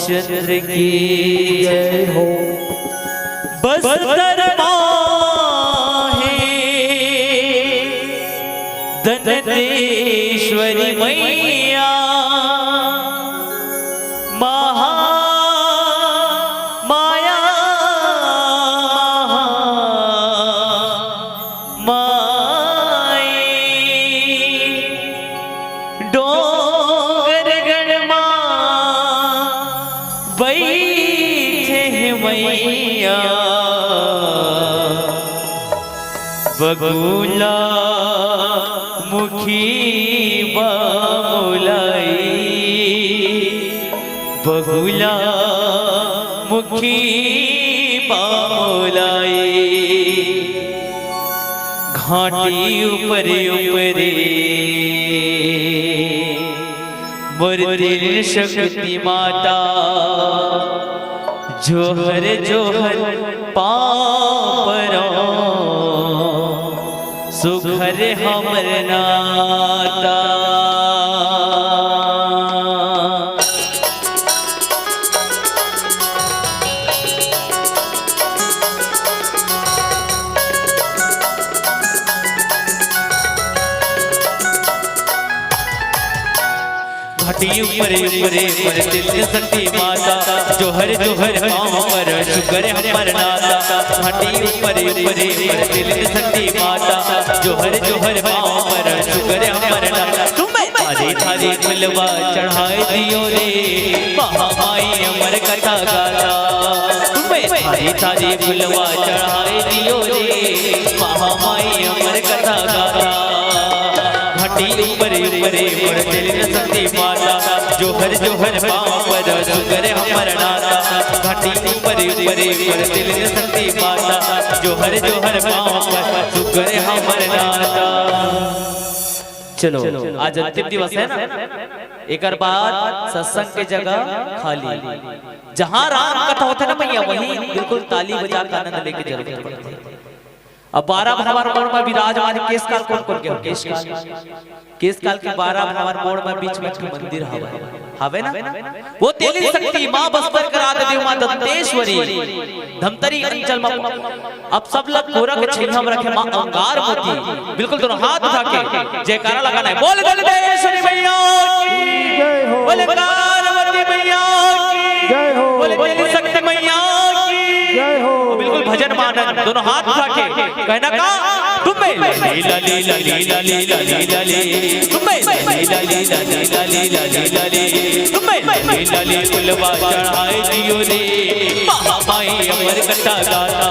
रामचंद्र की जय हो। बस्तर माहे दंतेश्वरी मैया महा माया माई डोंगर गढ़मा बैठे मैया बगुला मुखी बामुलाई बगुला मुखी बामुलाई घाटी ऊपरे ऊपरे मुर्दिल शक्ति माता जोहर जोहर पापरा सुखर हमर नाता। घाटी ऊपरे ऊपरे मुर्दिल शक्ति माता जोहर जोहर पाँव पर शुक्र हमर नाता। घाटी ऊपरे ऊपरे मुर्दिल शक्ति माता जोहर जोहर पाँव पर शुक्र हमर नाता। थारी थारी फुलवा चढ़ाए दियो रे महामाई अमर कथा गाता। थारी थारी फुलवा चढ़ाए दियो रे महामाई अमर कथा गाता। घाटी ऊपरे ऊपरे मुर्दिल शक्ति माता जोहर जोहर पाँव पर शुक्र हमर नाता। घाटी ऊपरे ऊपरे मुर्दिल शक्ति माता जोहर जोहर पाँव पर शुक्र हमर नाता। चलो आज अंतिम दिवस है ना, एक बाद सत्संग के जगह खाली जहाँ राम कथा होता है ना भैया वहीं बिल्कुल ताली बजा कर आनंद लेके जरूरत पड़ती है। अब 12 भंवर मोड़ में विराजमान केस काल कौन कौन के केस काल के 12 भंवर मोड़ में बीच में मंदिर हवे ना वो तेली शक्ति मां बस्तर करा देव मां दंतेश्वरी धमतरी अंचल में। अब सब लोग गोरख छिन्हम रखे मां अंगार मोती बिल्कुल दोनों हाथ उठा के जयकारा लगाना है। बोल दंतेश्वरी मैया की जय हो, बोले पार्वती मैया की जय हो, बोले तेली शक्ति मैया की जय हो। बिल्कुल भजन मानन दोनों हाथ उठा के कहना का तुम्हें लीला लीला लीला लीला लीला ली तुम्हें लीला लीला लीला लीला लीला ली तुम्हें लीला ली फुलवा चढ़ाए दियो रे महामाई अमर कथा गाता।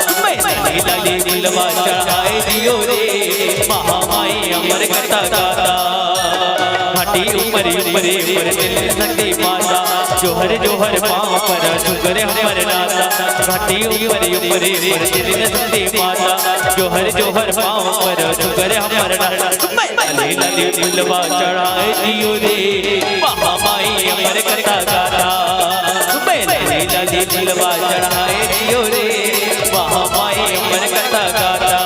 तुम्हें लीला ली फुलवा चढ़ाए दियो रे महामाई अमर कथा गाता। घाटी ऊपरे ऊपरे मुर्दिल शक्ति माता जोहर जोहर पाँव पर शुक्र हमर नाता। घाटी ऊपरे ऊपरे मुर्दिल शक्ति माता जोहर जोहर पाँव पर शुक्र हमर नाता। लीला ली फुलवा चढ़ाए दियो रे महामाई अमर कथा गाता। लीला ली फुलवा चढ़ाए दियो रे महामाई अमर कथा गाता।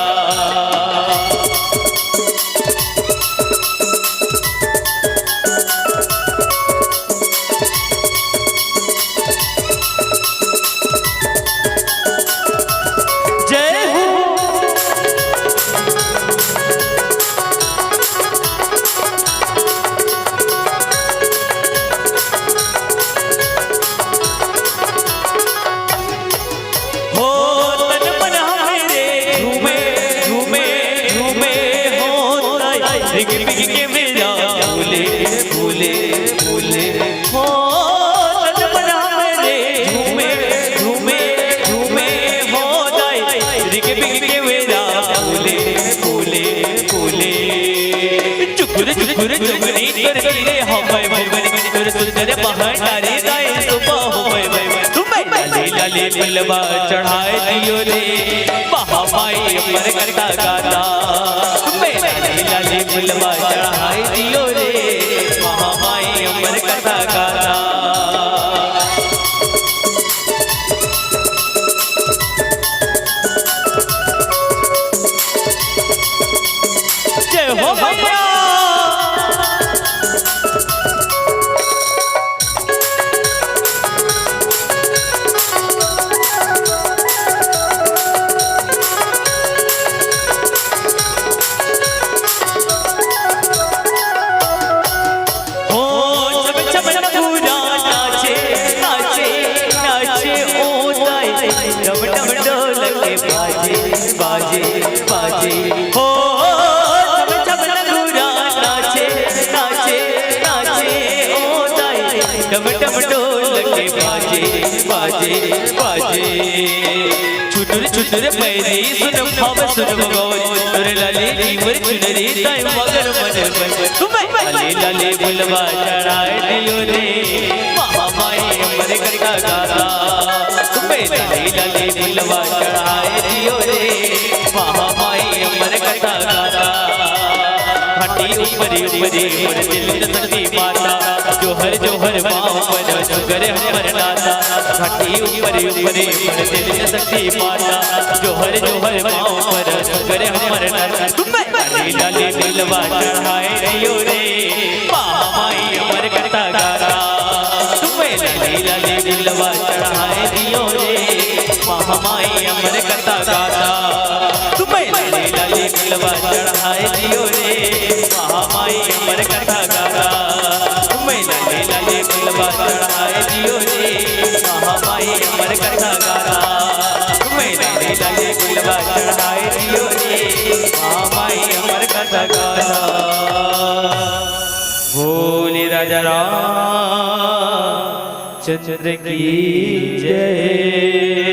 फुलवा चढ़ाए दियो रे महामाई अमर कथा गाता। लीला ली फुलवा चढ़ाए दियो रे महामाई अमर कथा गाता। जय हो भैया। छम पूरा नाचे नाचे नाचे ओ दाई डम डम ढोलक के बाजे बाजे बाजे हो छम पूरा नाचे नाचे नाचे ओ दाई डम डम ढोलक के बाजे बाजे बाजे चुनुर चुनुर पैरी सुन भाव सुन भगवान तुर लाले नीवर चुनरी ताई मगर मन बन लाले लाले बुलवा चढ़ाए दियो रे महामाई अमर कथा गाता तुम्हें लाले लाले बुलवा चढ़ाए दियो रे महामाई अमर कथा गाता घाटी ऊपरी ऊपरी मोर दिल न सकती माता जोहर जोहर पाँव पर सुगर हमर नाता घाटी ऊपरी ऊपरी मोर दिल न सकती माता जोहर जोहर पाँव पर सुगर हमर नाता तुम्हें लाले लाले दिलवा चढ़ाए दियो रे महामाई अमर कथा गाता तुम्हें लाले लाले दिलवा चढ़ाए दियो रे महामाई अमर कथा गाता तुम्हें लाले लाले दिलवा चढ़ाए दियो रे महामाई अमर कथा गाता तुम्हें लाले लाले दिलवा चढ़ाए दियो रे महामाई अमर कथा गाता तुम्हें लाले लाले दिलवा चढ़ाए दियो रे महामाई अमर कथा गाता बोले राजा राम चंद्र की जय।